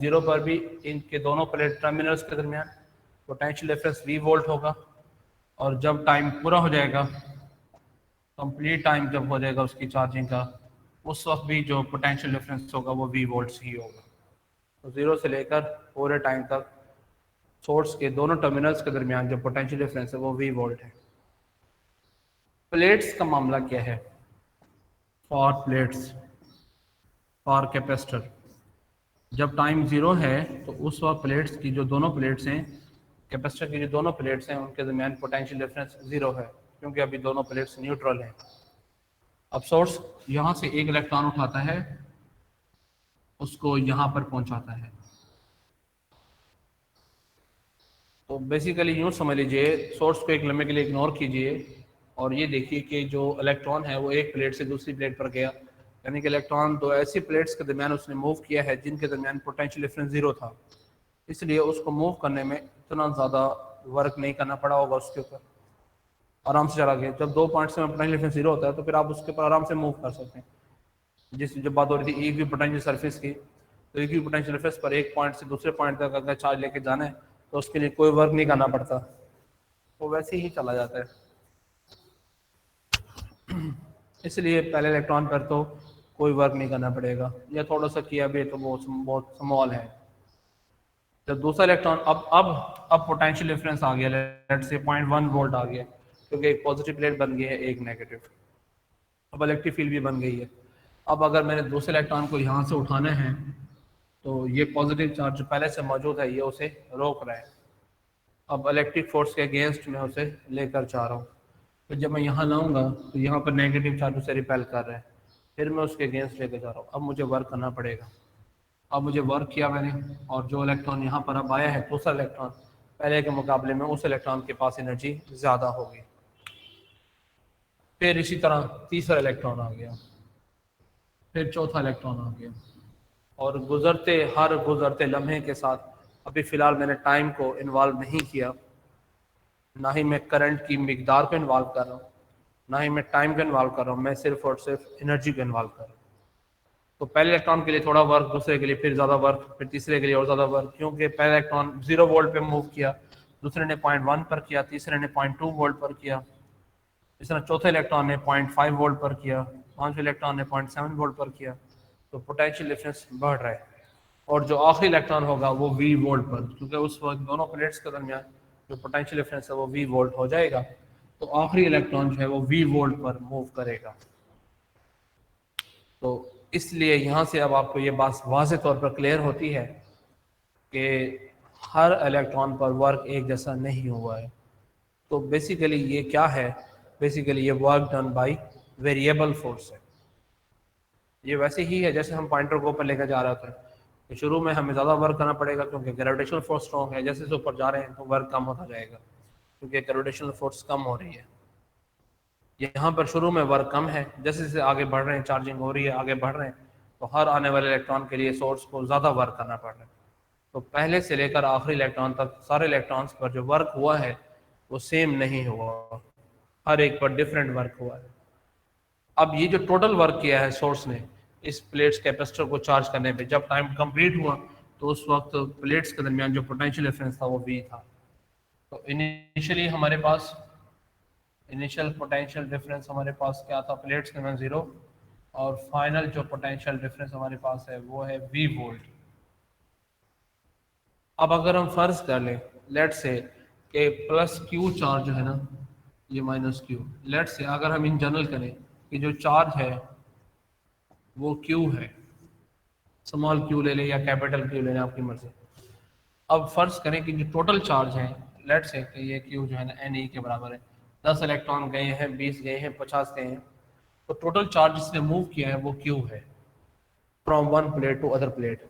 Zero पर भी इनके दोनों प्लेट टर्मिनल्स के दरमियान पोटेंशियल डिफरेंस V वोल्ट होगा, और जब टाइम पूरा हो जाएगा, कंप्लीट टाइम जब हो जाएगा उसकी चार्जिंग का, उस वक्त भी जो पोटेंशियल डिफरेंस होगा वो V वोल्ट्स ही होगा। तो जीरो से लेकर पूरे टाइम तक सोर्स के दोनों टर्मिनल्स के दरमियान जो पोटेंशियल डिफरेंस है वो V वोल्ट है। प्लेट्स का मामला क्या है? फॉर प्लेट्स, फॉर कैपेसिटर, जब टाइम ज़ीरो है तो उस वक्त प्लेट्स की जो दोनों प्लेट्स हैं, कैपेसिटर की जो दोनों प्लेट्स हैं, उनके दरमियान पोटेंशियल डिफरेंस ज़ीरो है, क्योंकि अभी दोनों प्लेट्स न्यूट्रल हैं। अब सोर्स यहाँ से एक इलेक्ट्रॉन उठाता है, उसको यहाँ पर पहुँचाता है। तो बेसिकली यूँ समझ लीजिए, सोर्स को एक लम्हे के लिए इग्नोर कीजिए और ये देखिए कि जो इलेक्ट्रॉन है वो एक प्लेट से दूसरी प्लेट पर गया, यानी कि इलेक्ट्रॉन दो ऐसी प्लेट्स के दरमियान उसने मूव किया है जिनके दरमियान पोटेंशियल डिफरेंस ज़ीरो था, इसलिए उसको मूव करने में इतना ज़्यादा वर्क नहीं करना पड़ा होगा, उसके ऊपर आराम से चला गया। जब दो पॉइंट्स में पोटेंशियल डिफरेंस ज़ीरो होता है तो फिर आप उसके ऊपर आराम से मूव कर सकते हैं। जब बात हो रही थी एक भी पोटेंशियल सर्फेस की, तो एक भी पोटेंशियल सर्फेस पर एक पॉइंट से दूसरे पॉइंट तक अगर चार्ज लेके जाना है तो उसके लिए कोई वर्क नहीं करना पड़ता, वो वैसे ही चला जाता है। इसलिए पहले इलेक्ट्रॉन पर तो कोई वर्क नहीं करना पड़ेगा, या थोड़ा सा किया भी तो वो बहुत स्मॉल है। जब दूसरा इलेक्ट्रॉन अब पोटेंशियल डिफरेंस आ गया, लेट्स से 0.1 वोल्ट आ गया, क्योंकि एक पॉजिटिव प्लेट बन गई है, एक नेगेटिव। अब इलेक्ट्रिक फील्ड भी बन गई है। अब अगर मैंने दूसरे इलेक्ट्रॉन को यहाँ से उठाना है तो ये पॉजिटिव चार्ज जो पहले से मौजूद है ये उसे रोक रहा है। अब इलेक्ट्रिक फोर्स के अगेंस्ट मैं उसे लेकर जा रहा हूँ, तो जब मैं यहाँ लाऊंगा तो यहाँ पर नेगेटिव चार्ज उसे रिपेल कर रहा है, फिर मैं उसके अगेंस्ट लेकर जा रहा हूँ। अब मुझे वर्क करना पड़ेगा। अब मुझे वर्क किया मैंने, और जो इलेक्ट्रॉन यहाँ पर अब आया है, दूसरा इलेक्ट्रॉन, पहले के मुकाबले में उस इलेक्ट्रॉन के पास एनर्जी ज़्यादा होगी। फिर इसी तरह तीसरा इलेक्ट्रॉन आ गया, फिर चौथा इलेक्ट्रॉन आ गया, और हर गुजरते लम्हे के साथ, अभी फ़िलहाल मैंने टाइम को इन्वॉल्व नहीं किया, ना ही मैं करंट की मिकदार को इन्वॉल्व कर रहा हूँ, ना ही मैं टाइम को इन्वॉल्व कर रहा हूँ, मैं सिर्फ और सिर्फ एनर्जी को इन्वॉल्व कर रहा हूँ। तो पहले इलेक्ट्रॉन के लिए थोड़ा वर्क, दूसरे के लिए फिर ज़्यादा वर्क, फिर तीसरे के लिए और ज़्यादा वर्क, क्योंकि पहले इलेक्ट्रॉन 0 वोल्ट पे मूव किया, दूसरे ने 0.1 पर किया, तीसरे ने 0.2 वोल्ट पर किया, इस तरह चौथे इलेक्ट्रॉन ने 0.5 वोल्ट पर किया, पांचवें इलेक्ट्रॉन ने 0.7 वोल्ट पर किया। तो पोटेंशियल डिफरेंस बढ़ रहा है, और जो आखिरी इलेक्ट्रॉन होगा वो V वोल्ट पर, क्योंकि उस वक्त दोनों प्लेट्स के दरमियान जो पोटेंशियल डिफरेंस है वो V वोल्ट हो जाएगा, तो आखिरी इलेक्ट्रॉन जो है वो V वोल्ट पर मूव करेगा। तो इसलिए यहाँ से अब आपको ये बात वाज़ेह तौर पर क्लियर होती है कि हर इलेक्ट्रॉन पर वर्क एक जैसा नहीं हुआ है। तो बेसिकली ये क्या है? बेसिकली ये work done by variable force है। ये वैसे ही है जैसे हम पॉइंटर को ऊपर लेकर जा रहे थे, तो शुरू में हमें ज़्यादा वर्क करना पड़ेगा क्योंकि ग्रेविटेशनल फोर्स स्ट्रॉन्ग है। जैसे ऊपर जा रहे हैं तो वर्क कम होता जाएगा क्योंकि ग्रेविटेशनल फोर्स कम हो रही है। यहाँ पर शुरू में वर्क कम है, जैसे जैसे आगे बढ़ रहे हैं, चार्जिंग हो रही है, आगे बढ़ रहे हैं, तो हर आने वाले इलेक्ट्रॉन के लिए सोर्स को ज़्यादा वर्क करना पड़ रहा है। तो पहले से लेकर आखिरी इलेक्ट्रॉन तक सारे इलेक्ट्रॉन्स पर जो वर्क हुआ है वो सेम नहीं हुआ, हर एक पर डिफरेंट वर्क हुआ है। अब ये जो टोटल वर्क किया है सोर्स ने इस प्लेट्स कैपेसिटर को चार्ज करने पे, जब टाइम कंप्लीट हुआ तो उस वक्त प्लेट्स के दरमियान जो पोटेंशियल डिफरेंस था वो V था। तो इनिशियली हमारे पास इनिशियल पोटेंशियल डिफरेंस हमारे पास क्या था? प्लेट्स के दरमियान 0, और फाइनल जो पोटेंशियल डिफरेंस हमारे पास है वो है V वोल्ट। अब अगर हम फर्ज कर लें लेट से कि प्लस Q चार्ज है ना, ये माइनस Q, लेट से अगर हम इन जनरल करें कि जो चार्ज है वो Q है, स्मॉल q ले लें या कैपिटल Q ले लें, आपकी मर्जी। अब फर्ज करें कि जो टोटल चार्ज है लेट से कि ये Q जो है ना Ne के बराबर है, 10 इलेक्ट्रॉन गए हैं, 20 गए हैं, 50 गए हैं, तो टोटल चार्ज जिसने मूव किया है वो Q है, from one plate to other plate.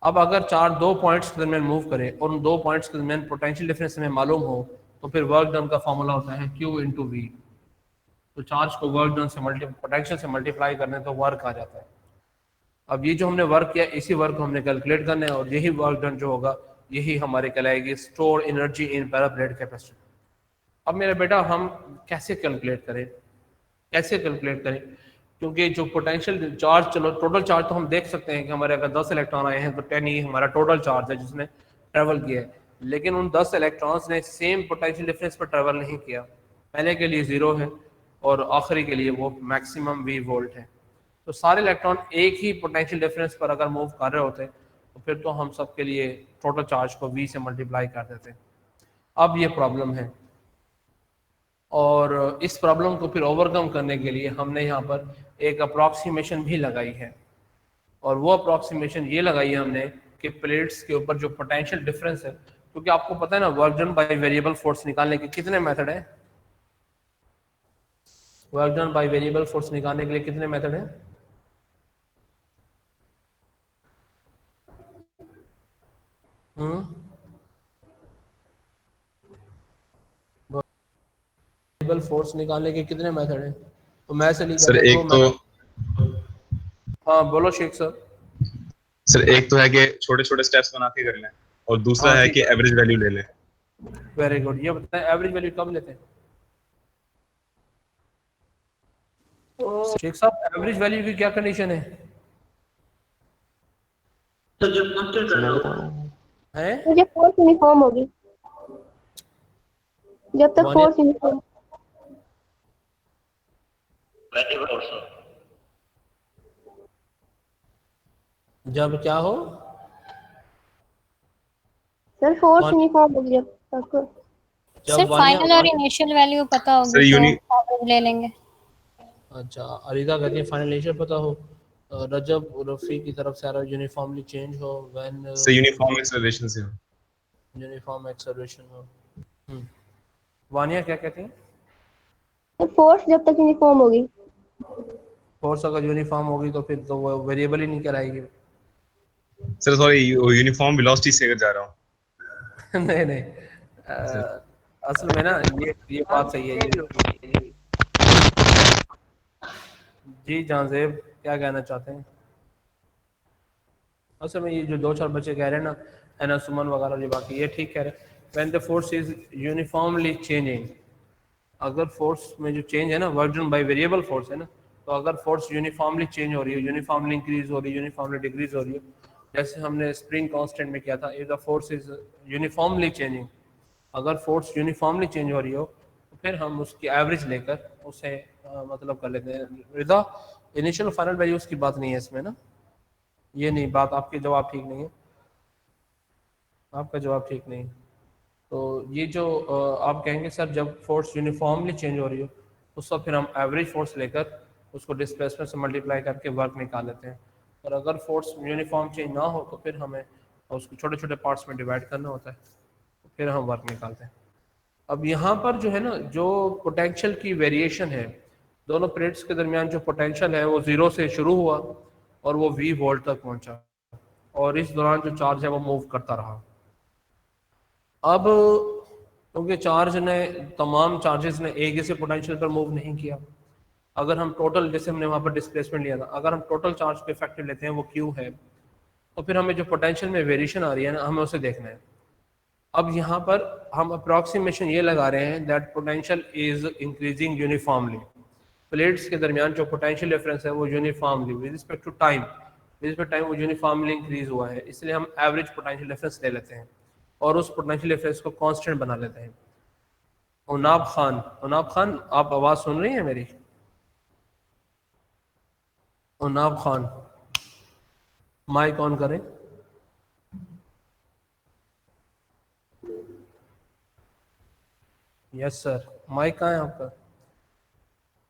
अब अगर चार्ज दो पॉइंट्स के दरमियान मूव करे और उन दो पॉइंट्स के दरमियान पोटेंशियल डिफरेंस हमें मालूम हो, तो फिर वर्क डन का फॉर्मूला होता है Q इंटू V। तो चार्ज को वर्क डन से पोटेंशियल से मल्टीप्लाई करने तो वर्क आ जाता है। अब ये जो हमने वर्क किया इसी वर्क को हमने कैलकुलेट करना है, और यही वर्क डन जो होगा यही हमारे कहलाएगी स्टोर एनर्जी इन पैराप्लेट कैपेसिटर। अब मेरा बेटा हम कैसे कैलकुलेट करें, कैसे कैलकुलेट करें? क्योंकि जो पोटेंशियल चार्ज, चलो टोटल चार्ज तो हम देख सकते हैं कि हमारे अगर 10 इलेक्ट्रॉन आए हैं तो 10 ही हमारा टोटल चार्ज है जिसने ट्रेवल किया है, लेकिन उन 10 इलेक्ट्रॉन्स ने सेम पोटेंशियल डिफरेंस पर ट्रेवल नहीं किया। पहले के लिए 0 है और आखिरी के लिए वो मैक्सिमम v वोल्ट है। तो सारे इलेक्ट्रॉन एक ही पोटेंशियल डिफरेंस पर अगर मूव कर रहे होते तो फिर तो हम सब के लिए टोटल चार्ज को v से मल्टीप्लाई कर देते। अब ये प्रॉब्लम है, और इस प्रॉब्लम को फिर ओवरकम करने के लिए हमने यहाँ पर एक अप्रॉक्सीमेशन भी लगाई है, और वो अप्रॉक्सीमेशन ये लगाई है हमने कि प्लेट्स के ऊपर जो पोटेंशियल डिफरेंस है, क्योंकि आपको पता है ना work done by variable force निकालने के कितने मेथड हैं। Work done by variable force निकालने के लिए कितने मेथड हैं? वेरिएबल फोर्स निकालने के कितने मेथड हैं? तो मैं से सर लिखा एक तो हाँ बोलो शेख सर। सर एक तो है कि छोटे छोटे स्टेप्स बना के कर लें, और दूसरा हाँ है ठीक कि है, एवरेज वैल्यू ले लें। Very good. ये बताएं एवरेज वैल्यू कब लेते हैं? शेख साहब एवरेज वैल्यू की क्या कंडीशन है? तो जब कांस्टेंट कर लो हैं? मुझे फोर्स यूनिफॉर्म होगी, जब तक Vaniya, force uniform. Variable force हो। जब क्या हो? सर फोर्स वान- यूनिफॉर्म होगी जब तक। जब सर वानिया, फाइनल और इनिशियल वैल्यू पता सर होगी तो यूनि एवरेज ले लेंगे। अच्छा अरीदा कहती है फाइनल नेचर पता हो, रजब रफ़ी की तरफ से आ रहा है यूनिफॉर्मली चेंज हो व्हेन से यूनिफॉर्म एक्सेलरेशन से हो। यूनिफॉर्म एक्सेलरेशन हो। वानिया क्या कहती है? तो फोर्स जब तक यूनिफॉर्म होगी। फोर्स अगर यूनिफॉर्म होगी तो फिर तो वो वेरिएबल ही नहीं कहलाएगी। सर सॉरी, यूनिफॉर्म वेलोसिटी से अगर जा रहा हूँ। नहीं नहीं, असल में ना ये बात सही है। ये जी जानजेब क्या कहना चाहते हैं? असल में ये जो दो चार बच्चे कह रहे हैं ना, एना सुमन वगैरह, ये बाकी ये ठीक कह रहे हैं। When the force is uniformly changing, अगर फोर्स में जो चेंज है ना work done by variable force है ना, तो अगर फोर्स यूनिफॉर्मली चेंज हो रही है, यूनिफॉर्मली इंक्रीज हो रही है, यूनिफॉर्मली डिक्रीज हो रही है, जैसे हमने स्प्रिंग कांस्टेंट में किया था, if the force is uniformly changing, अगर फोर्स यूनिफॉर्मली चेंज हो रही हो तो फिर हम उसकी एवरेज लेकर उसे मतलब कर लेते हैं। रिदा इनिशियल फाइनल वैल्यूज की बात नहीं है इसमें ना, ये नहीं बात, आपके जवाब ठीक नहीं है, आपका जवाब ठीक नहीं है। तो ये जो आप कहेंगे सर जब फोर्स यूनिफॉर्मली चेंज हो रही हो उस वक्त फिर हम एवरेज फोर्स लेकर उसको डिस्प्लेसमेंट से मल्टीप्लाई करके वर्क निकाल लेते हैं, और अगर फोर्स यूनिफॉर्म चेंज ना हो तो फिर हमें उसको छोटे छोटे पार्ट्स में डिवाइड करना होता है, फिर हम वर्क निकालते हैं। अब यहाँ पर जो है ना, जो पोटेंशियल की वेरिएशन है, दोनों प्लेट्स के दरमियान जो पोटेंशियल है वो 0 से शुरू हुआ और वो v वोल्ट तक पहुंचा, और इस दौरान जो चार्ज है वो मूव करता रहा। अब क्योंकि चार्ज ने, तमाम चार्जेस ने एक जैसे पोटेंशियल पर मूव नहीं किया, अगर हम टोटल, जैसे हमने वहाँ पर डिस्प्लेसमेंट लिया था, अगर हम टोटल चार्ज को इफेक्टिव लेते हैं वो q है, तो फिर हमें जो पोटेंशियल में वेरिएशन आ रही है ना, हमें उसे देखना है। अब यहाँ पर हम अप्रॉक्सीमेशन ये लगा रहे हैं that potential is increasing uniformly, plates के दरमियान जो पोटेंशियल डिफरेंस है वो uniformly with respect to time, with respect time वो यूनिफॉर्मली इंक्रीज हुआ है, इसलिए हम एवरेज पोटेंशियल डिफरेंस ले लेते हैं और उस पोटेंशियल डिफरेंस को कांस्टेंट बना लेते हैं। उनाब खान आप आवाज़ सुन रही हैं मेरी? उनाब खान माइक ऑन करें। यस सर, माइक कहाँ है आपका?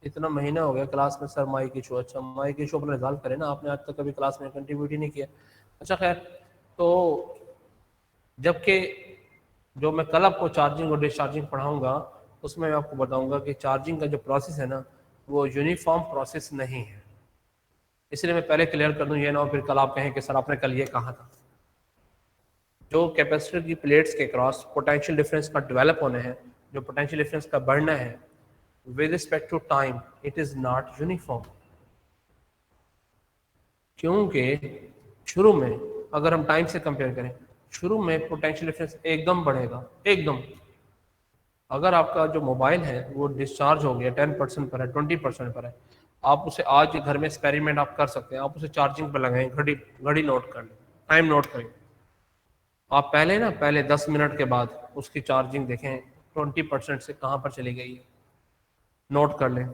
इतना महीना हो गया क्लास में सर माइक इशू। अच्छा माइक इशू अपना रिजॉल्व करें ना, आपने आज तक कभी क्लास में कंट्रीब्यूट ही नहीं किया। अच्छा खैर, तो जबकि जो मैं कल आपको चार्जिंग और डिस्चार्जिंग पढ़ाऊंगा उसमें मैं आपको बताऊंगा कि चार्जिंग का जो प्रोसेस है ना वो यूनिफॉर्म प्रोसेस नहीं है, इसलिए मैं पहले क्लियर कर दूं, ये ना हो फिर कल आप कहें कि सर आपने कल ये कहा था। जो कैपेसिटर की प्लेट्स के क्रॉस पोटेंशियल डिफरेंस का डेवलप होने हैं, जो पोटेंशियल डिफरेंस का बढ़ना है with respect to time, it is not uniform, क्योंकि शुरू में अगर हम टाइम से कंपेयर करें, शुरू में पोटेंशियल डिफरेंस एकदम बढ़ेगा, एकदम। अगर आपका जो मोबाइल है वो डिस्चार्ज हो गया 10% पर है, 20% पर है, आप उसे आज घर में एक्सपेरिमेंट आप कर सकते हैं। आप उसे चार्जिंग पर लगाएं, घड़ी घड़ी नोट कर लें, टाइम नोट करें। आप पहले 10 मिनट के बाद उसकी चार्जिंग देखें 20% से कहाँ पर चली गई है, नोट कर लें।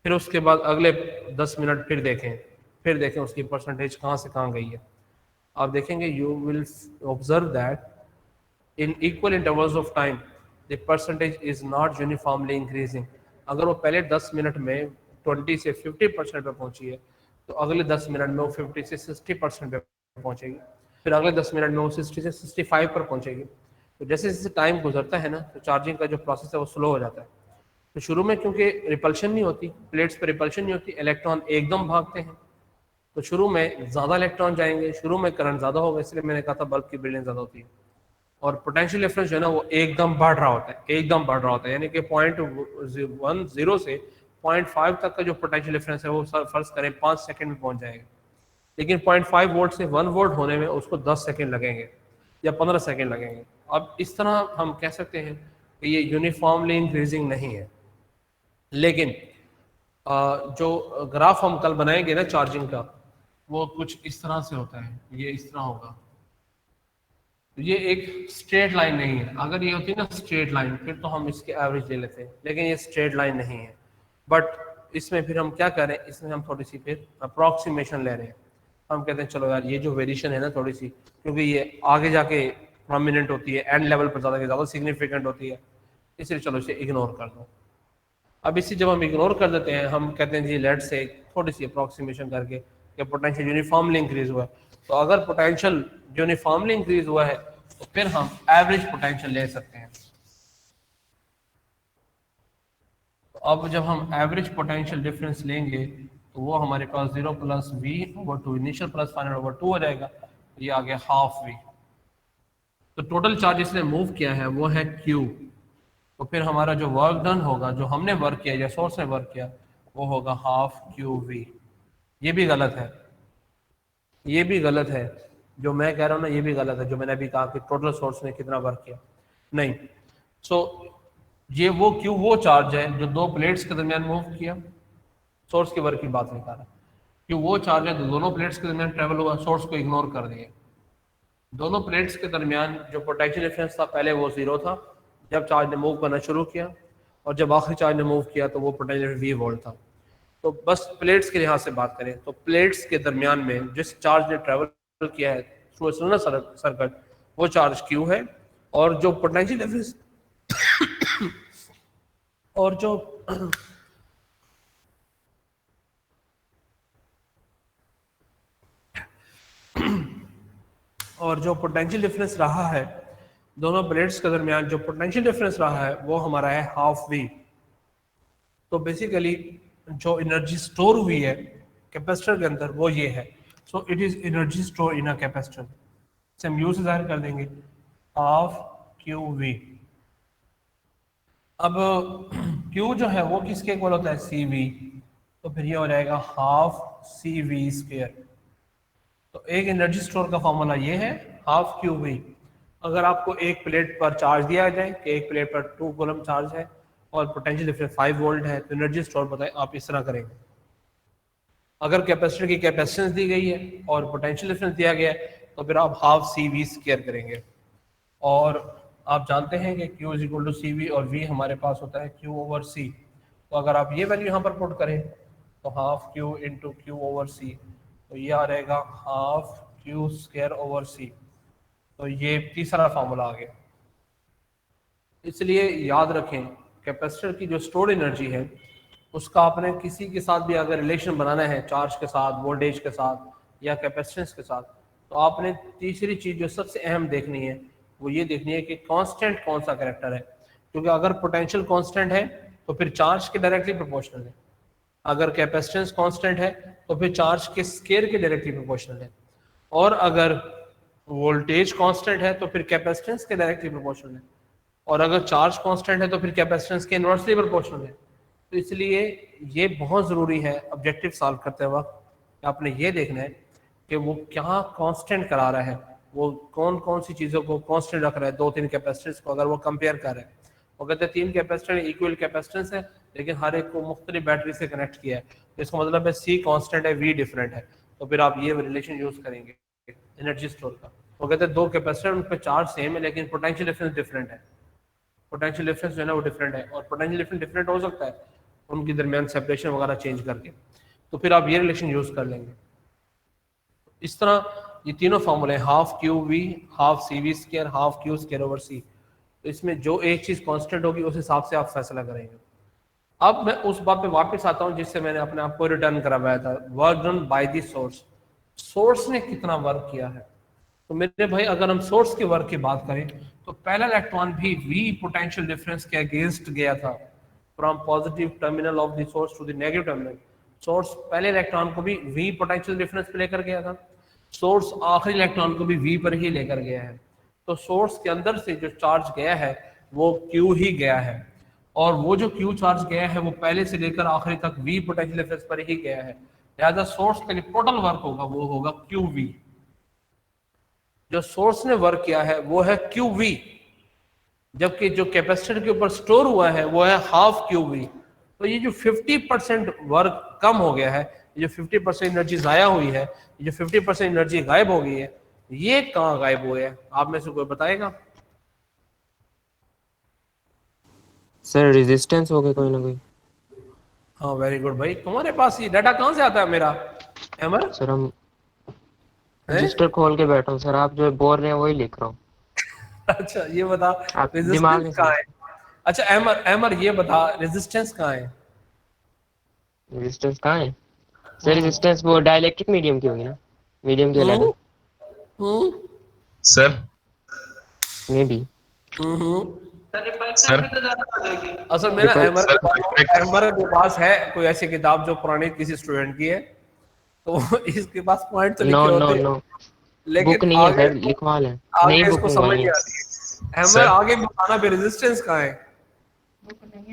फिर उसके बाद अगले 10 मिनट फिर देखें उसकी परसेंटेज कहाँ से कहाँ गई है। आप देखेंगे you will observe that in equal intervals of time the percentage is not uniformly increasing. अगर वो पहले 10 मिनट में 20 से 50% पे पहुंची है तो अगले 10 मिनट में वो 50 से 60% पे पहुंचेगी, फिर अगले 10 मिनट में वो 60 से 65 पर पहुंचेगी। तो जैसे जैसे टाइम गुजरता है ना तो चार्जिंग का जो प्रोसेस है वो स्लो हो जाता है। तो शुरू में क्योंकि रिपल्शन नहीं होती, प्लेट्स पर रिपल्शन नहीं होती, इलेक्ट्रॉन एकदम भागते हैं, तो शुरू में ज़्यादा इलेक्ट्रॉन जाएंगे, शुरू में करंट ज़्यादा होगा, इसलिए मैंने कहा था बल्ब की बिल्डिंग ज़्यादा होती है। और पोटेंशियल डिफरेंस जो है ना वो एकदम बढ़ रहा होता है, एकदम बढ़ रहा होता है, यानी कि 0.10 से 0.5 तक का जो पोटेंशियल डिफरेंस है वो फर्ज करें 5 सेकंड में पहुंच जाएगा। लेकिन 0.5 वोल्ट से 1 वोल्ट होने में उसको 10 सेकंड लगेंगे या 15 सेकंड लगेंगे। अब इस तरह हम कह सकते हैं कि ये यूनिफॉर्मली इंक्रीजिंग नहीं है। लेकिन जो ग्राफ हम कल बनाएंगे ना चार्जिंग का, वो कुछ इस तरह से होता है, ये इस तरह होगा। तो ये एक स्ट्रेट लाइन नहीं है। अगर ये होती ना स्ट्रेट लाइन फिर तो हम इसके एवरेज ले लेते हैं, लेकिन ये स्ट्रेट लाइन नहीं है। बट इसमें फिर हम क्या करें, इसमें हम थोड़ी सी फिर अप्रॉक्सीमेशन ले रहे हैं। हम कहते हैं चलो यार ये जो वेरिएशन है ना थोड़ी सी, क्योंकि ये आगे जाके प्रोमिनेंट होती है, एंड लेवल पर ज़्यादा सिग्निफिकेंट होती है, इसलिए चलो इसे इग्नोर कर दो। अब इसे जब हम इग्नोर कर देते हैं, हम कहते हैं जी लेट से थोड़ी सी अप्रॉक्सीमेशन करके कि पोटेंशियल यूनिफॉर्मली इंक्रीज हुआ है। तो अगर पोटेंशियल यूनिफॉर्मली इंक्रीज हुआ है तो फिर हम एवरेज पोटेंशियल ले सकते हैं। तो अब जब हम एवरेज पोटेंशियल डिफरेंस लेंगे तो वो हमारे पास 0 + v/2 इनिशियल प्लस फाइनल/2 हो जाएगा। तो ये आ गया हाफ v। तो टोटल चार्ज इसने मूव किया है वो है q। तो फिर हमारा जो वर्क डन होगा, जो हमने वर्क किया या सोर्स ने वर्क किया, वो होगा हाफ QV। ये भी गलत है, ये भी गलत है, जो मैं कह रहा हूँ ना ये भी गलत है, जो मैंने अभी कहा कि टोटल सोर्स ने कितना वर्क किया, नहीं। सो ये वो Q वो चार्ज है जो दो प्लेट्स के दरमियान मूव किया, सोर्स के वर्क की बात नहीं कर रहा। Q वो चार्ज है जो दोनों प्लेट्स के दरमियान ट्रेवल हुआ, सोर्स को इग्नोर कर दिए। दोनों प्लेट्स के दरमियान जो पोटेंशियल डिफरेंस था पहले वो 0 था जब चार्ज ने मूव करना शुरू किया, और जब आखिरी चार्ज ने मूव किया तो वो पोटेंशियल v वोल्ट था। तो बस प्लेट्स के लिहाज से बात करें तो प्लेट्स के दरमियान में जिस चार्ज ने ट्रेवल किया है थ्रू सिग्नल सर्किट वो चार्ज Q है, और जो पोटेंशियल डिफरेंस और जो पोटेंशियल डिफरेंस रहा है दोनों प्लेट्स के दरमियान, जो पोटेंशियल डिफरेंस रहा है वो हमारा है हाफ v। तो बेसिकली जो एनर्जी स्टोर हुई है कैपेसिटर के अंदर वो ये है। So it is energy store in a capacitor, इसे हम U से जाहिर कर देंगे हाफ QV। अब Q जो है वो किसके इक्वल होता है CV, तो फिर ये हो जाएगा हाफ CV²। तो एक एनर्जी स्टोर का फॉर्मूला ये है हाफ QV। अगर आपको एक प्लेट पर चार्ज दिया जाए कि एक प्लेट पर 2 कूलम चार्ज है और पोटेंशियल डिफरेंस 5 वोल्ट है, तो एनर्जी स्टोर बताएं आप इस तरह करेंगे। अगर कैपेसिटर की कैपेसिटेंस दी गई है और पोटेंशियल डिफरेंस दिया गया है तो फिर आप हाफ CV² करेंगे। और आप जानते हैं कि Q = CV और V हमारे पास होता है Q/C। तो अगर आप ये वैल्यू यहाँ पर पुट करें तो हाफ Q × Q/C, तो ये आ रहेगा हाफ Q²/C। तो ये तीसरा फार्मूला आ गया। इसलिए याद रखें कैपेसिटर की जो स्टोर्ड एनर्जी है उसका आपने किसी के साथ भी अगर रिलेशन बनाना है, चार्ज के साथ, वोल्टेज के साथ या कैपेसिटेंस के साथ, तो आपने तीसरी चीज जो सबसे अहम देखनी है वो ये देखनी है कि कांस्टेंट कौन सा कैरेक्टर है। क्योंकि अगर पोटेंशियल कांस्टेंट है तो फिर चार्ज के डायरेक्टली प्रोपोर्शनल है, अगर कैपेसिटेंस कांस्टेंट है तो फिर चार्ज के स्केयर के डायरेक्टली प्रोपोर्शनल है, और अगर वोल्टेज कांस्टेंट है तो फिर कैपेसिटेंस के डायरेक्टली प्रोपोर्शनल है, और अगर चार्ज कांस्टेंट है तो फिर कैपेसिटेंस के इनवर्सली प्रोपोर्शनल है। तो इसलिए ये बहुत ज़रूरी है ऑब्जेक्टिव सॉल्व करते वक्त आपने ये देखना है कि वो क्या कांस्टेंट करा रहा है, वो कौन कौन सी चीज़ों को कांस्टेंट रख रहा है। 2-3 कैपेसिटेंस को अगर वो कंपेयर कर रहे हैं, वो कहते हैं 3 कैपेसिटर इक्वल कैपेसिटेंस है लेकिन हर एक को मुख्तलिफ बैटरी से कनेक्ट किया है। तो इसका मतलब है सी कांस्टेंट है, वी डिफरेंट है। तो फिर आप ये रिलेशन यूज करेंगे एनर्जी स्टोर का। वो कहते हैं दो कैपेसिटर, उन पर चार्ज सेम है लेकिन पोटेंशियल डिफरेंस डिफरेंट है। पोटेंशियल डिफरेंस जो है ना वो डिफरेंट है, और पोटेंशियल डिफरेंस डिफरेंट हो सकता है उनके दरमियान सेपरेशन वगैरह चेंज करके। तो फिर आप ये रिलेशन यूज कर लेंगे। इस तरह ये तीनों फॉर्मूले हैं, half Q V, half C V square, half Q square over C. तो इसमें जो एक चीज कांस्टेंट होगी उस हिसाब से आप फैसला करेंगे। अब मैं उस बात पे वापस आता हूं जिससे मैंने अपने आप को रिटर्न करवाया था, work done by the source. Source ने कितना वर्क किया है। तो मेरे भाई अगर हम सोर्स के वर्क की बात करें तो पहला इलेक्ट्रॉन भी वी पोटेंशियल डिफरेंस के अगेंस्ट गया था, from positive terminal of the source to the negative terminal. Source पहले इलेक्ट्रॉन को भी वी पोटेंशियल डिफरेंस पे लेकर गया था, सोर्स आखिरी इलेक्ट्रॉन को भी वी पर ही लेकर गया है। तो सोर्स के अंदर से जो चार्ज गया है वो क्यू ही गया है, और वो जो क्यू चार्ज गया है वो पहले से लेकर आखिरी तक वी पोटेंशियल डिफरेंस पर ही गया है। लिहाजा सोर्स का जो टोटल वर्क होगा वो होगा क्यू वी। जो सोर्स ने वर्क किया है वो है क्यू वी, जबकि जो कैपेसिटर के ऊपर स्टोर हुआ है वो है हाफ क्यू वी। तो ये जो 50% वर्क कम हो गया है, ये जो 50% एनर्जी जाया हुई है, ये जो 50% एनर्जी गायब हो गई है, ये कहाँ गायब हुए है? आप में से कोई बताएगा? सर रेजिस्टेंस हो गया कोई ना कोई। हाँ वेरी गुड भाई, तुम्हारे पास ये डाटा कहाँ से आता है मेरा अमर? सर हम हैं? रजिस्टर खोल के बैठा हूँ सर, आप जो बोल रहे हैं वही लिख रहा हूँ। अच्छा ये बता आप दिमाग रेजिस्टेंस में कहाँ है? अच्छा अमर, अमर ये बता रेजिस्टेंस कहाँ है? रेजिस्टेंस कहाँ है सर? रेजिस्टेंस वो डाइलेक्ट्रिक मीडियम की होगी ना, मीडियम के अलावा हम्म सर मे बी। सर असल में ना Repulse- अमर के पास है कोई ऐसी किताब जो पुरानी किसी स्टूडेंट की है, तो इसके पास पॉइंट तो नो लिखे नो होते हैं, नो बुक लेकिन नहीं है आगे सर, लिखवा लें। आगे नई बुक इसको समझ मंगवानी नहीं है आती। अमर सर। आगे बताना फिर रेजिस्टेंस कहाँ है?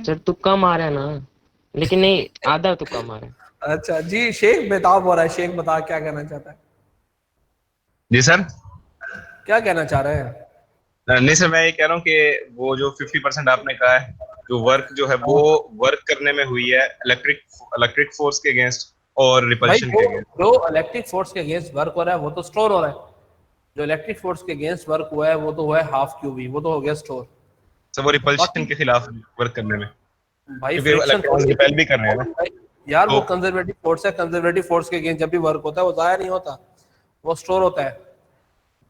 सर। तुक्का मारा है ना, लेकिन नहीं आधा तुक्का मारा है। अच्छा जी, शेख बेताब हो रहा है। शेख बता क्या कहना चाहता है, जी सर। क्या कहना चाह रहे हैं? नहीं सर, मैं ये कह रहा हूँ कि वो जो 50% आपने कहा है, जो वर्क जो है वो वर्क करने में हुई है इलेक्ट्रिक फोर्स के अगेंस्ट और भाई रिपल्शन के अगेंस्ट। जो इलेक्ट्रिक फोर्स के अगेंस्ट वर्क हो रहा है वो तो स्टोर हो रहा है। जो इलेक्ट्रिक फोर्स के अगेंस्ट वर्क हुआ है वो तो हुआ है हाफ क्यू वी, वो तो हो गया स्टोर। सर वो रिपल्शन बाकी के खिलाफ वर्क करने में, भाई क्योंकि वो फ्रिक्शन इलेक्ट्रॉन रिपेल भी कर रहे हैं ना। यार, वो तो कंजर्वेटिव फोर्स है। कंजर्वेटिव फोर्स के अगेंस्ट जब भी वर्क होता है वो जाया नहीं होता, वो स्टोर होता है।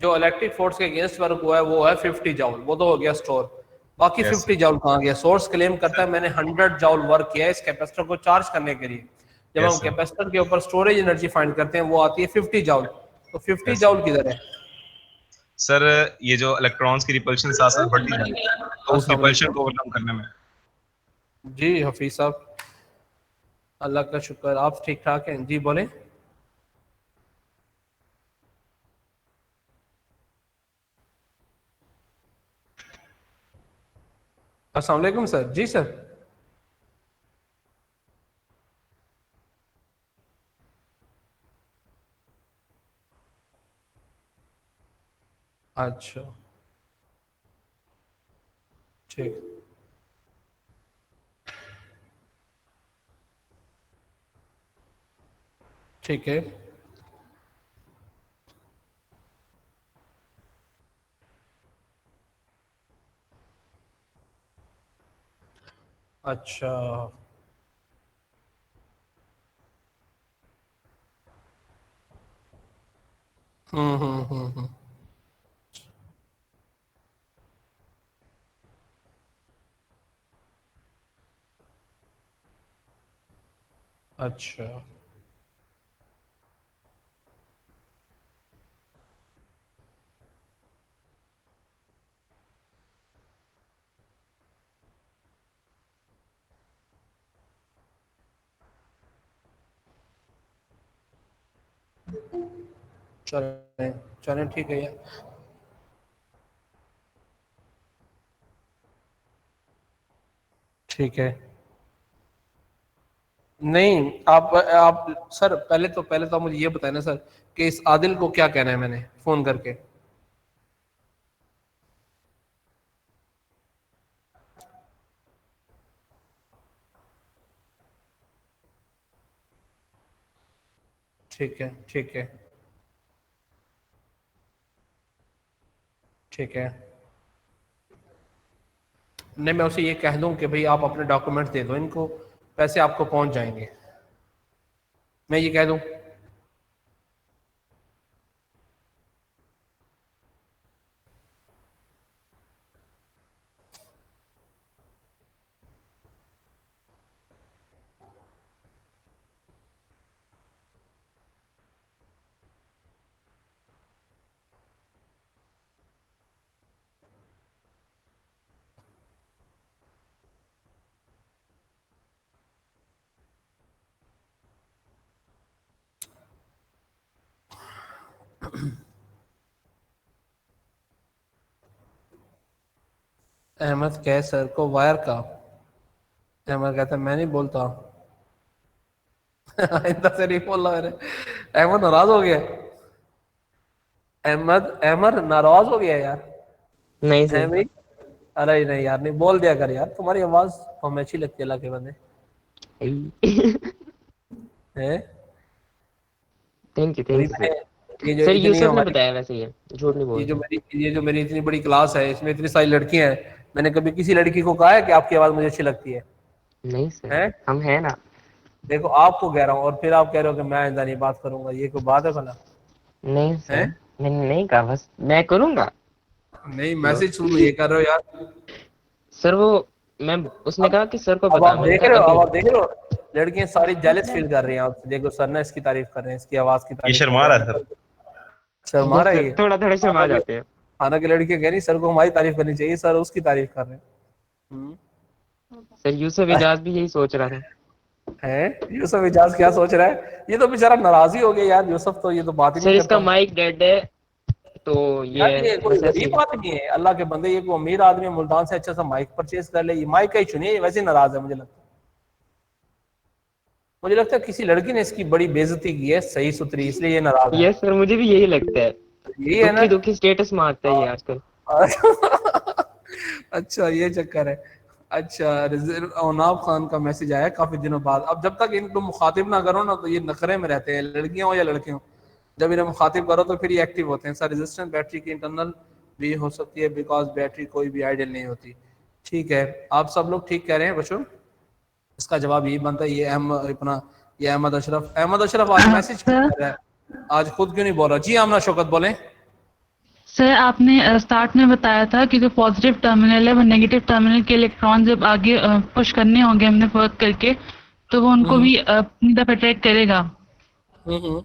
जो इलेक्ट्रिक फोर्स के अगेंस्ट वर्क हुआ है वो है 50 जॉउल, वो तो हो गया स्टोर। बाकी Yes. 50 जॉउल कहाँ गया? सोर्स क्लेम करता है मैंने 100 जॉउल वर्क किया है इस कैपेसिटर को चार्ज करने के लिए। जब Yes, हम sir. कैपेसिटर के ऊपर स्टोरेज एनर्जी फाइंड करते हैं वो आती है 50 जॉउल। तो 50 Yes, sir. जॉउल किधर है? सर ये जो इलेक्ट्रॉन्स की रिपल्शन साथ साथ बढ़ती है, तो उस रिपल्शन को ओवरकम करने में। जी हफीज साहब, अल्लाह का शुक्र, आप ठीक ठाक हैं? जी बोले। अस्सलाम वालेकुम सर। जी सर। अच्छा ठीक, ठीक है। अच्छा हम्म। अच्छा चलें, चलें ठीक है यार। ठीक है। नहीं आप सर पहले तो आप मुझे ये बताए ना सर कि इस आदिल को क्या कहना है मैंने फोन करके। ठीक है, ठीक है, ठीक है। नहीं, मैं उसे ये कह दूं कि भाई आप अपने डॉक्यूमेंट्स दे दो इनको, पैसे आपको पहुंच जाएंगे, मैं ये कह दूं? अहमद कह सर को वायर का। अहमद कहता है मैं नहीं बोलता। आइंदा से नहीं बोल रहा। अहमद नाराज हो गया। अहमद अहमद नाराज हो गया यार। नहीं है सर। भाई? अरे नहीं यार, नहीं बोल दिया कर यार, तुम्हारी आवाज हमें अच्छी लगती है अल्लाह के बंदे। हैं? थैंक यू अभी सर। ये जो सर इतनी यूसुफ ने हमारी बताया वैसे, ये झूठ नहीं बोल रहा। ये जो मेरी इतनी बड़ी क्लास है, इसमें इतनी सारी लड़कियां हैं, मैंने कभी किसी लड़की को कहा है कि आपकी आवाज मुझे अच्छी लगती है? नहीं सर, हैं? हम हैं ना। देखो आपको कह रहा हूँ और फिर आप कह रहे हो कि मैं आइंदा नहीं बात करूंगा, ये कोई बात है भला? नहीं हैं? सर, मैंने नहीं कहा, बस मैं करूंगा। नहीं, मैसेज थ्रू ये कर रहे हो यार। सर वो, मैं, उसने कहा कि सर को अब बता, आप मैंने देख कहा रहे हो, अब अभी। आप देख रहे हो, लड़कियां सारी जेलस फील कर रही हैं आपसे। देखो सर ने इसकी तारीफ कर रहे हैं, इसकी आवाज की ये तारीफ कर शर्मा रहे रहा है सर। हैं। शर्मा यस रहा है सर, ये। थोड़ा थोड़ा शर्मा हालांकि जाते हैं। हालांकि लड़कियां कह रही सर को हमारी तारीफ करनी चाहिए, सर उसकी तारीफ कर रहे हैं। हम्म। सर यूसुफ इजाज भी यही सोच रहा था। है यूसुफ इजाज क्या सोच रहा है? ये तो बेचारा नाराज ही हो गया यार, यूसुफ तो ये तो बात ही नहीं सर इसका करता। माइक डेड है, तो ये यार ये कोई बस ऐसे गरीब ही। बात नहीं है, अल्लाह के बंदे, ये कोई अमीर आदमी मुल्तान से अच्छा सा माइक परचेज कर ले, ये माइक का ही चुनिए, वैसे ही नाराज है। मुझे लगता है किसी लड़की ने इसकी बड़ी बेइज्जती की है सही सुथरी, इसलिए ये नाराज है। यस सर, मुझे भी यही लगता है। यही है ना? दुखी दुखी स्टेटस मारता है ये आजकल। अच्छा ये चक्कर है। अच्छा, औनाब खान का मैसेज आया काफी दिनों बाद। अब जब तक इनको मुखातिब ना करो ना तो ये नखरे में रहते हैं, लड़कियां हो या लड़के हो। जब इन्हें मुखातिब करो तो फिर ये एक्टिव होते हैं। सर रेजिस्टेंट बैटरी की इंटरनल भी हो सकती है, बिकॉज बैटरी कोई भी आइडियल नहीं होती। ठीक है, आप सब लोग ठीक कह रहे हैं बच्चों। इसका जवाब यही बनता है। ये अहमद अशरफ आज मैसेज क्यों सर कर रहा है? आज खुद क्यों नहीं बोल रहा? जी आमना शौकत बोले। सर आपने स्टार्ट में बताया था कि जो पॉजिटिव टर्मिनल है वो नेगेटिव टर्मिनल के इलेक्ट्रॉन जब आगे पुश करने होंगे हमने वर्क करके, तो वो उनको भी अपनी तरफ अट्रैक्ट करेगा। हम्म।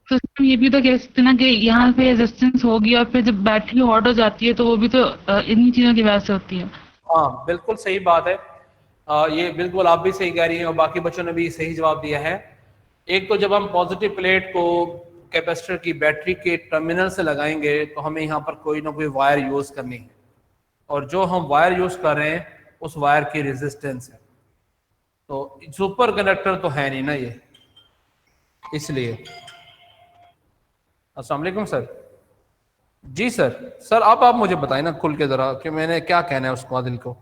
तो सर ये भी तो कह सकते हैं ना कि यहाँ पे रेजिस्टेंस होगी और फिर जब बैटरी हॉट हो जाती है तो वो भी तो इन्हीं चीज़ों की वजह से होती है। हाँ बिल्कुल सही बात है। ये बिल्कुल आप भी सही कह रही हैं और बाकी बच्चों ने भी सही जवाब दिया है। एक तो जब हम पॉजिटिव प्लेट को कैपेसिटर की बैटरी के टर्मिनल से लगाएंगे तो हमें यहाँ पर कोई ना कोई वायर यूज करनी है, और जो हम वायर यूज कर रहे हैं उस वायर की रेजिस्टेंस है। तो सुपर कंडक्टर तो है नहीं ना ये, इसलिए। अस्सलाम वालेकुम सर। जी सर। सर आप मुझे बताएं ना खुल के जरा कि मैंने क्या कहना है उसको, आदिल को।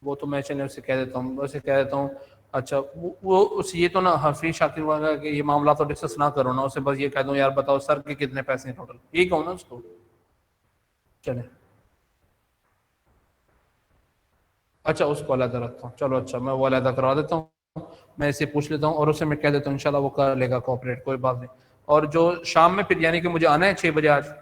वो तो मैं चैनल से कह देता हूँ, वैसे कह देता हूँ। अच्छा वो उस ये तो ना हफीज शाकिर वाला कि ये मामला तो डिस्कस ना करो ना, उसे बस ये कह दूँ यार बताओ सर के कितने पैसे हैं टोटल, यही कहूँ ना उसको। चले, अच्छा उसको अलग रखता हूँ, चलो अच्छा मैं वो अलग करवा देता हूँ। मैं इसे पूछ लेता हूँ और उसे मैं कह देता हूँ इंशाल्लाह वो कर लेगा कोऑपरेट, कोई बात नहीं। और जो शाम में फिर यानी कि मुझे आना है 6 बजे आज।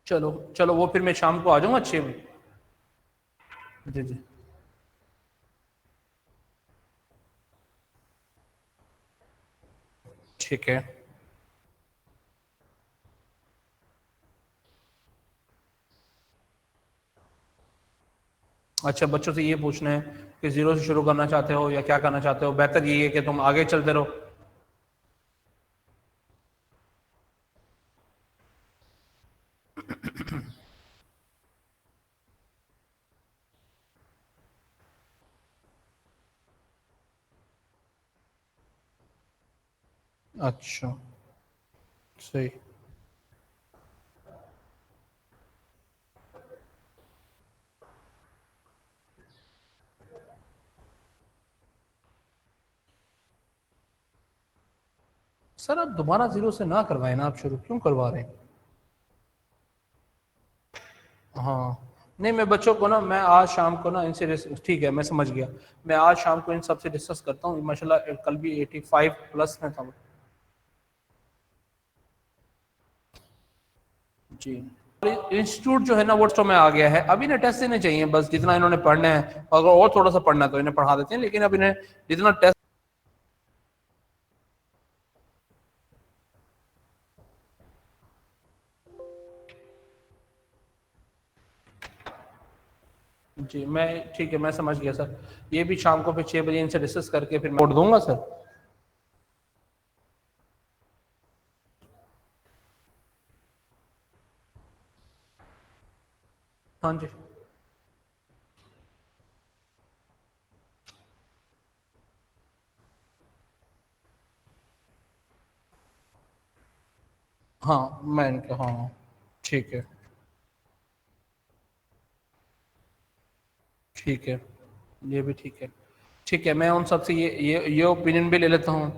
चलो चलो, वो फिर मैं शाम को आ जाऊँगा 6 बजे। जी जी। ठीक है। अच्छा बच्चों से ये पूछना है कि जीरो से शुरू करना चाहते हो या क्या करना चाहते हो? बेहतर यही है कि तुम आगे चलते रहो। अच्छा सही। सर आप दोबारा जीरो से ना करवाएं ना, आप शुरू क्यों करवा रहे हैं? हाँ नहीं, मैं बच्चों को ना, मैं आज शाम को ना इनसे ठीक है मैं समझ गया, मैं आज शाम को इन सबसे डिस्कस करता हूँ। माशाल्लाह कल भी 85 प्लस में था जी। इंस्टीट्यूट जो है ना वो तो में आ गया है, अभी इन्हें टेस्ट देने चाहिए बस, जितना इन्होंने पढ़ना है। अगर और थोड़ा सा पढ़ना है तो इन्हें पढ़ा देते हैं, लेकिन अब इन्हें जितना टेस्ट जी मैं ठीक है मैं समझ गया सर। ये भी शाम को फिर 6 बजे इनसे डिस्कस करके फिर मैं नोट दूंगा सर। हाँ जी हाँ मैं इनका हाँ ठीक है ठीक है ये भी ठीक है। ठीक है मैं उन सबसे ये ओपिनियन भी ले लेता हूँ,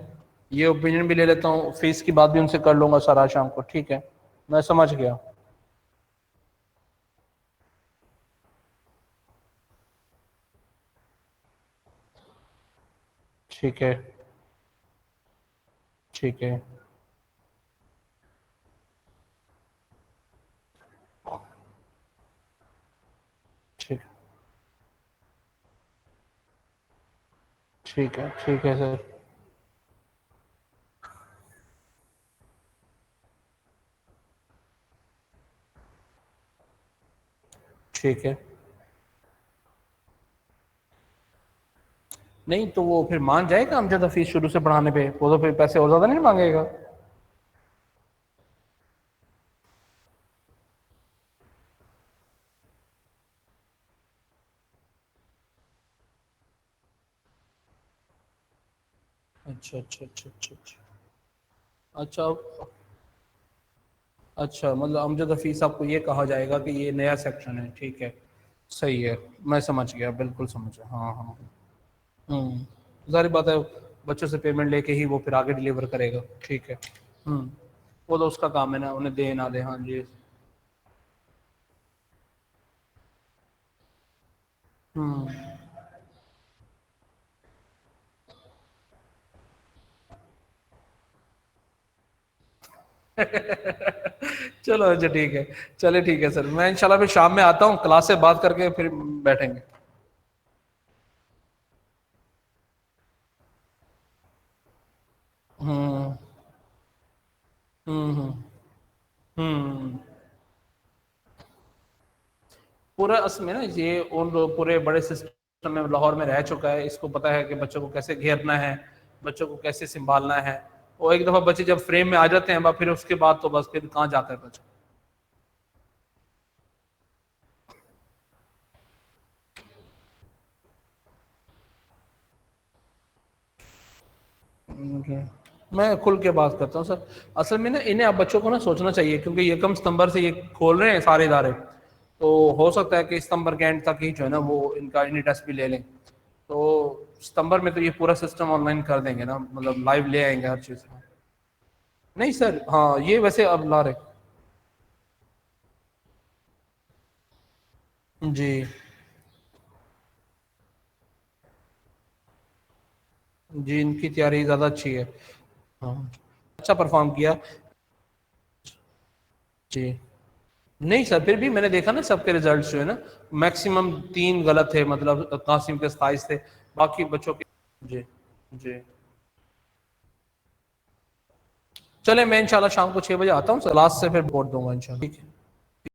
ये ओपिनियन भी ले लेता हूँ, फीस की बात भी उनसे कर लूंगा सर आज शाम को। ठीक है मैं समझ गया। ठीक है ठीक है ठीक ठीक है सर। ठीक है नहीं तो वो फिर मान जाएगा हम ज्यादा फीस शुरू से पढ़ाने पे, वो तो फिर पैसे और ज्यादा नहीं मांगेगा। अच्छा अच्छा अच्छा अच्छा अच्छा अच्छा अच्छा मतलब अमजद हफीज आपको ये कहा जाएगा कि ये नया सेक्शन है। ठीक है सही है मैं समझ गया, बिल्कुल समझ गया। हाँ हाँ जाहिर बात है, बच्चों से पेमेंट लेके ही वो फिर आगे डिलीवर करेगा। ठीक है वो तो उसका काम है ना, उन्हें दे ना दे। हाँ जी हम्म चलो अच्छा ठीक है। चले ठीक है सर, मैं इंशाल्लाह फिर शाम में आता हूँ, क्लास से बात करके फिर बैठेंगे। हम्म हम्म हम्म पूरा असल में ना ये उन पूरे बड़े सिस्टम में लाहौर में रह चुका है, इसको पता है कि बच्चों को कैसे घेरना है, बच्चों को कैसे संभालना है। और एक दफा बच्चे जब फ्रेम में आ जाते हैं फिर उसके बाद तो बस फिर कहाँ जाता है बच्चा। Okay. मैं खुल के बात करता हूँ सर। असल में ना इन्हें अब बच्चों को ना सोचना चाहिए, क्योंकि ये कम सितंबर से ये खोल रहे हैं सारे इदारे, तो हो सकता है कि सितंबर के एंड तक ही जो है ना वो इनका यूनिट टेस्ट भी ले लें। तो सितंबर में तो ये पूरा सिस्टम ऑनलाइन कर देंगे ना, मतलब लाइव ले आएंगे हर चीज़। नहीं सर हाँ ये वैसे अब ला रहे जी जी इनकी तैयारी ज़्यादा अच्छी है। हाँ अच्छा परफॉर्म किया जी। नहीं सर फिर भी मैंने देखा ना सबके रिजल्ट जो है ना, मैक्सिमम 3 गलत थे, मतलब कासिम के 27 थे, बाकी बच्चों के। जी जी चले मैं इंशाल्लाह शाम को 6 बजे आता हूँ, क्लास से फिर रिपोर्ट दूंगा इंशाल्लाह। ठीक है।